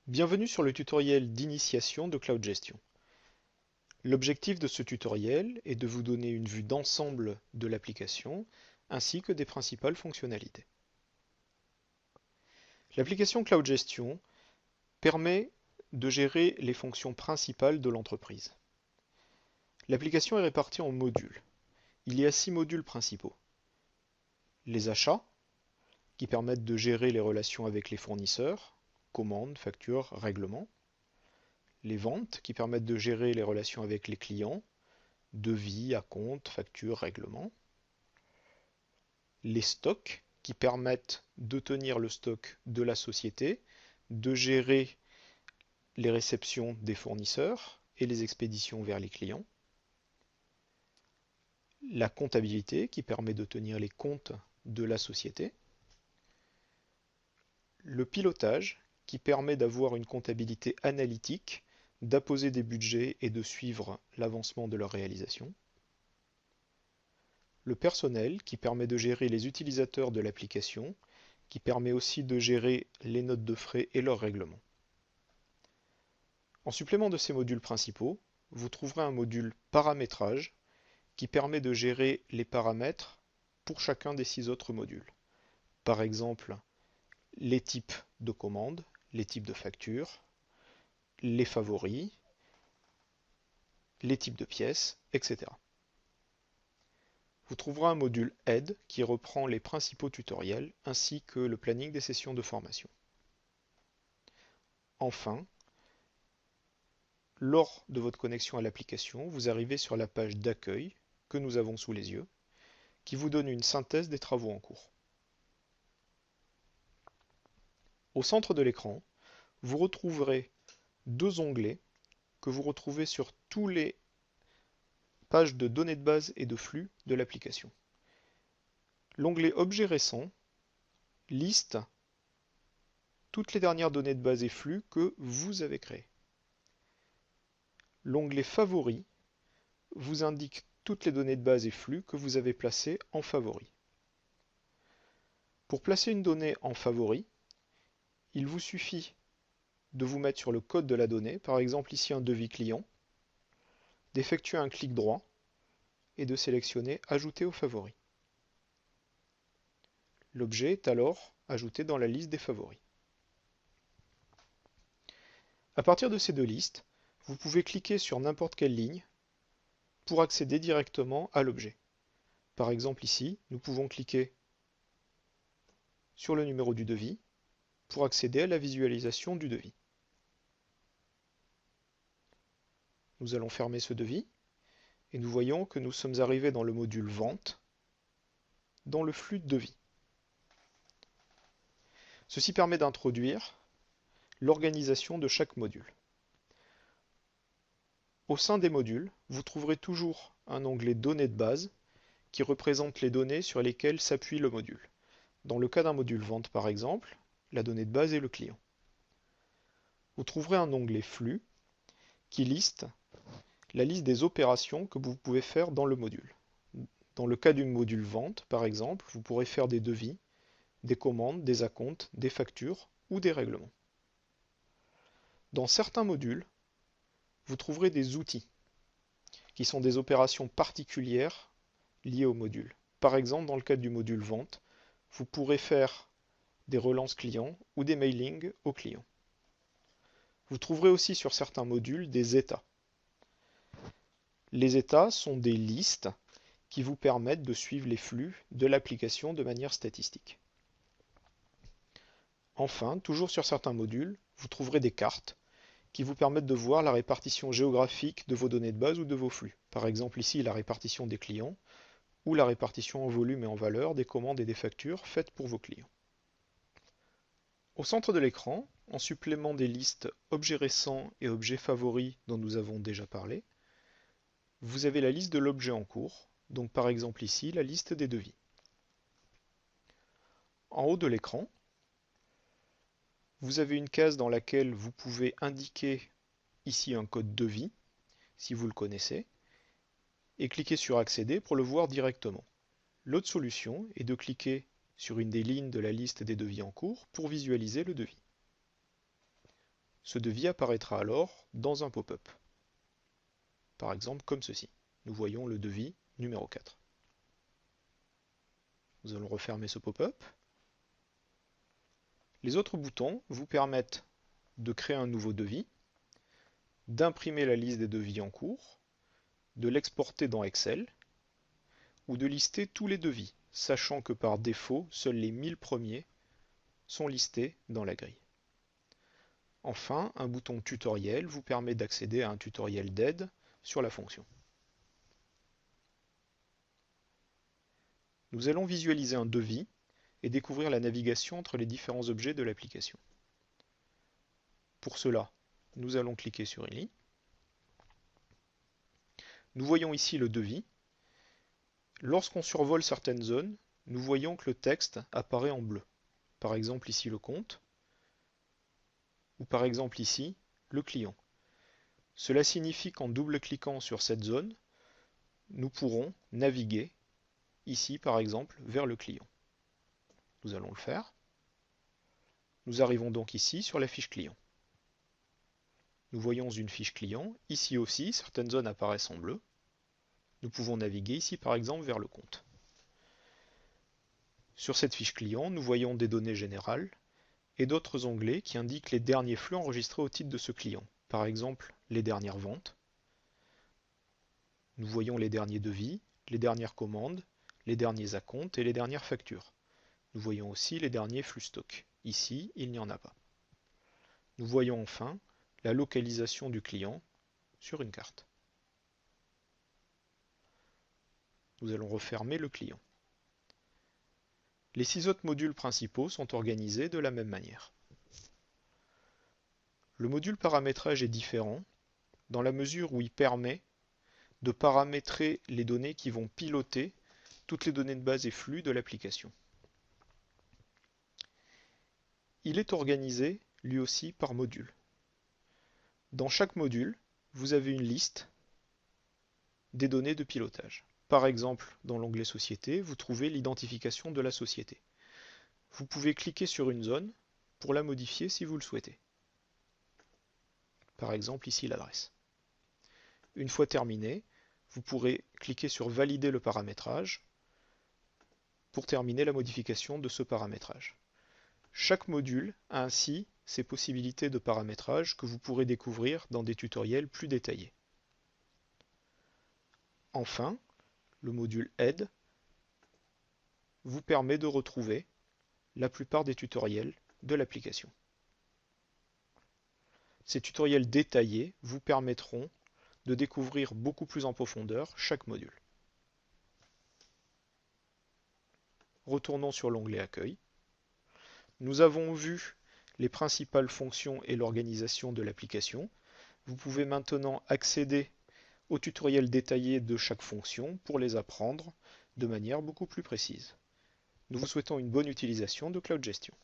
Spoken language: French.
Bienvenue sur le tutoriel d'initiation de Cloud Gestion. L'objectif de ce tutoriel est de vous donner une vue d'ensemble de l'application ainsi que des principales fonctionnalités. L'application Cloud Gestion permet de gérer les fonctions principales de l'entreprise. L'application est répartie en modules. Il y a 6 modules principaux. Les achats, qui permettent de gérer les relations avec les fournisseurs, commandes, factures, règlements. Les ventes, qui permettent de gérer les relations avec les clients, devis, acompte, factures, règlements. Les stocks, qui permettent de tenir le stock de la société, de gérer les réceptions des fournisseurs et les expéditions vers les clients. La comptabilité, qui permet de tenir les comptes de la société. Le pilotage, qui permet d'avoir une comptabilité analytique, d'apposer des budgets et de suivre l'avancement de leur réalisation. Le personnel, qui permet de gérer les utilisateurs de l'application, qui permet aussi de gérer les notes de frais et leurs règlements. En supplément de ces modules principaux, vous trouverez un module paramétrage qui permet de gérer les paramètres pour chacun des 6 autres modules. Par exemple, les types de commandes, les types de factures, les favoris, les types de pièces, etc. Vous trouverez un module Aide qui reprend les principaux tutoriels ainsi que le planning des sessions de formation. Enfin, lors de votre connexion à l'application, vous arrivez sur la page d'accueil que nous avons sous les yeux, qui vous donne une synthèse des travaux en cours. Au centre de l'écran, vous retrouverez 2 onglets que vous retrouvez sur tous les pages de données de base et de flux de l'application. L'onglet Objets récents liste toutes les dernières données de base et flux que vous avez créées. L'onglet Favoris vous indique toutes les données de base et flux que vous avez placées en favoris. Pour placer une donnée en favoris, il vous suffit de vous mettre sur le code de la donnée, par exemple ici un devis client, d'effectuer un clic droit et de sélectionner Ajouter aux favoris. L'objet est alors ajouté dans la liste des favoris. À partir de ces 2 listes, vous pouvez cliquer sur n'importe quelle ligne pour accéder directement à l'objet. Par exemple ici, nous pouvons cliquer sur le numéro du devis pour accéder à la visualisation du devis. Nous allons fermer ce devis et nous voyons que nous sommes arrivés dans le module Vente, dans le flux de devis. Ceci permet d'introduire l'organisation de chaque module. Au sein des modules, vous trouverez toujours un onglet Données de base qui représente les données sur lesquelles s'appuie le module. Dans le cas d'un module Vente par exemple, la donnée de base est le client. Vous trouverez un onglet Flux qui liste la liste des opérations que vous pouvez faire dans le module. Dans le cas du module Vente, par exemple, vous pourrez faire des devis, des commandes, des acomptes, des factures ou des règlements. Dans certains modules, vous trouverez des outils qui sont des opérations particulières liées au module. Par exemple, dans le cadre du module Vente, vous pourrez faire des relances clients ou des mailings aux clients. Vous trouverez aussi sur certains modules des états. Les états sont des listes qui vous permettent de suivre les flux de l'application de manière statistique. Enfin, toujours sur certains modules, vous trouverez des cartes qui vous permettent de voir la répartition géographique de vos données de base ou de vos flux. Par exemple ici la répartition des clients ou la répartition en volume et en valeur des commandes et des factures faites pour vos clients. Au centre de l'écran, en supplément des listes objets récents et objets favoris dont nous avons déjà parlé, vous avez la liste de l'objet en cours, donc par exemple ici la liste des devis. En haut de l'écran, vous avez une case dans laquelle vous pouvez indiquer ici un code devis, si vous le connaissez, et cliquer sur Accéder pour le voir directement. L'autre solution est de cliquer sur une des lignes de la liste des devis en cours pour visualiser le devis. Ce devis apparaîtra alors dans un pop-up. Par exemple, comme ceci. Nous voyons le devis numéro 4. Nous allons refermer ce pop-up. Les autres boutons vous permettent de créer un nouveau devis, d'imprimer la liste des devis en cours, de l'exporter dans Excel ou de lister tous les devis, sachant que par défaut, seuls les 1000 premiers sont listés dans la grille. Enfin, un bouton tutoriel vous permet d'accéder à un tutoriel d'aide sur la fonction. Nous allons visualiser un devis et découvrir la navigation entre les différents objets de l'application. Pour cela, nous allons cliquer sur une ligne. Nous voyons ici le devis. Lorsqu'on survole certaines zones, nous voyons que le texte apparaît en bleu. Par exemple ici le compte, ou par exemple ici le client. Cela signifie qu'en double-cliquant sur cette zone, nous pourrons naviguer ici par exemple vers le client. Nous allons le faire. Nous arrivons donc ici sur la fiche client. Nous voyons une fiche client. Ici aussi, certaines zones apparaissent en bleu. Nous pouvons naviguer ici par exemple vers le compte. Sur cette fiche client, nous voyons des données générales et d'autres onglets qui indiquent les derniers flux enregistrés au titre de ce client. Par exemple, les dernières ventes. Nous voyons les derniers devis, les dernières commandes, les derniers acomptes et les dernières factures. Nous voyons aussi les derniers flux stock. Ici, il n'y en a pas. Nous voyons enfin la localisation du client sur une carte. Nous allons refermer le client. Les 6 autres modules principaux sont organisés de la même manière. Le module paramétrage est différent dans la mesure où il permet de paramétrer les données qui vont piloter toutes les données de base et flux de l'application. Il est organisé lui aussi par module. Dans chaque module, vous avez une liste des données de pilotage. Par exemple, dans l'onglet Société, vous trouvez l'identification de la société. Vous pouvez cliquer sur une zone pour la modifier si vous le souhaitez. Par exemple, ici l'adresse. Une fois terminé, vous pourrez cliquer sur Valider le paramétrage pour terminer la modification de ce paramétrage. Chaque module a ainsi ses possibilités de paramétrage que vous pourrez découvrir dans des tutoriels plus détaillés. Enfin, le module Aide vous permet de retrouver la plupart des tutoriels de l'application. Ces tutoriels détaillés vous permettront de découvrir beaucoup plus en profondeur chaque module. Retournons sur l'onglet Accueil. Nous avons vu les principales fonctions et l'organisation de l'application. Vous pouvez maintenant accéder aux tutoriels détaillés de chaque fonction pour les apprendre de manière beaucoup plus précise. Nous vous souhaitons une bonne utilisation de Cloud Gestion.